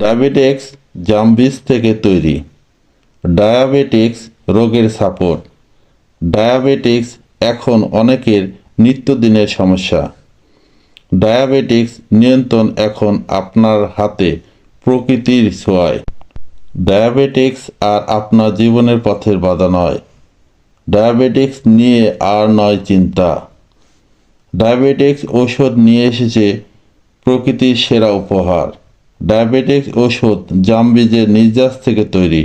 Diabetics জাম্বিস থেকে তৈরি। Diabetics রোগের সাপোর্ট। ডায়াবেটিক্স এখন অনেকের নিত্যদিনের সমস্যা। ডায়াবেটিক্স নিয়ন্ত্রণ এখন আপনার হাতে, প্রকৃতির ছোঁয়ায়। ডায়াবেটিক্স আর আপনার জীবনের পথের বাধা নয়। ডায়াবেটিক্স নিয়ে আর নয় চিন্তা। ডায়াবেটিক্স ঔষধ নিয়ে এসেছে প্রকৃতির সেরা উপহার। ডায়াবেটিক্স ওষুধ জামবীজের নির্যাস থেকে তৈরি,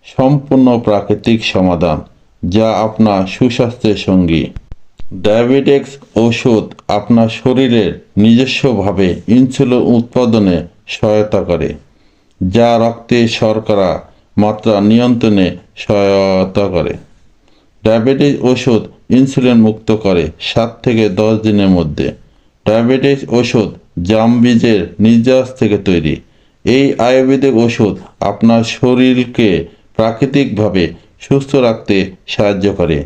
সম্পূর্ণ প্রাকৃতিক সমাধান যা আপনার সুস্বাস্থ্যের সঙ্গী। ডায়াবেটিক্স ওষুধ আপনার শরীরের নিজস্বভাবে ইনসুলিন উৎপাদনে সহায়তা করে, যা রক্তে শর্করা মাত্রা নিয়ন্ত্রণে সহায়তা করে। ডায়াবেটিস ওষুধ ইনসুলিন মুক্ত করে 7 থেকে 10 দিনের মধ্যে। ডায়াবেটিস ওষুধ জামবীজের নির্যাস থেকে তৈরি। এই আয়ুর্বেদিক ওষুধ আপনার শরীরকে প্রাকৃতিকভাবে সুস্থ রাখতে সাহায্য করে।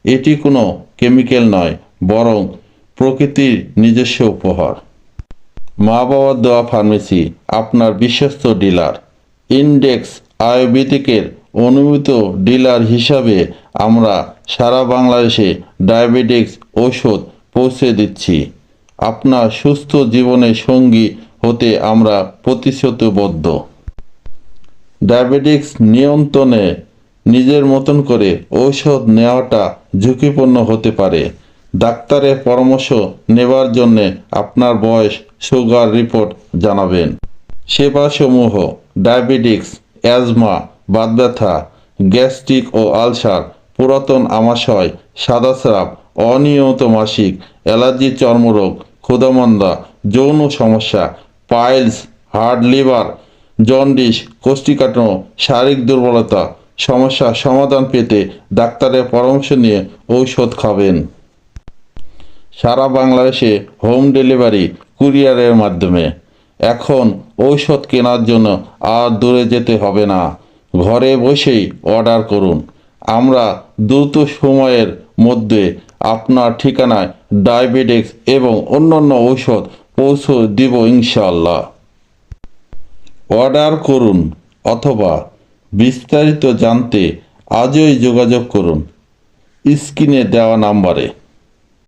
এটি কোনো কেমিক্যাল নয়, বরং প্রকৃতির নিজস্ব উপহার। মা বাবার দেওয়া ফার্মেসি আপনার বিশ্বস্ত ডিলার। ইন্ডেক্স আয়ুর্বেদিকের অনুমিত ডিলার হিসাবে আমরা সারা বাংলাদেশে ডায়াবেটিক্স ওষুধ পৌঁছে দিচ্ছি। আপনার সুস্থ জীবনের সঙ্গী হতে আমরা প্রতিশ্রুতিবদ্ধ। ডায়াবেটিক্স নিয়ন্ত্রণে নিজের মতন করে ঔষধ নেওয়াটা ঝুঁকিপূর্ণ হতে পারে। ডাক্তারের পরামর্শ নেবার জন্যে আপনার বয়স, সুগার রিপোর্ট জানাবেন। সেবাসমূহ: ডায়াবেটিক্স, অ্যাজমা, বাতব্যথা, গ্যাস্ট্রিক ও আলসার, পুরাতন আমাশয়, সাদাস্রাব, অনিয়মিত মাসিক, অ্যালার্জি, চর্মরোগ, ক্ষুধামন্দা, যৌন সমস্যা, পাইলস, হার্ট, লিভার, জন্ডিস, কোষ্ঠীকাঠিন্য, শারীরিক দুর্বলতা সমস্যা সমাধান পেতে ডাক্তারের পরামর্শ নিয়ে ঔষধ খাবেন। সারা বাংলাদেশে হোম ডেলিভারি, কুরিয়ারের মাধ্যমে। এখন ঔষধ কেনার জন্য আর দূরে যেতে হবে না, ঘরে বসেই অর্ডার করুন। আমরা দ্রুত সময়ের মধ্যে আপনার ঠিকানায় ডায়াবেটিক্স এবং অন্যান্য ঔষধ পৌঁছে দিব ইনশাআল্লাহ। অর্ডার করুন অথবা বিস্তারিত জানতে আজই যোগাযোগ করুন স্ক্রিনে দেওয়া নাম্বারে।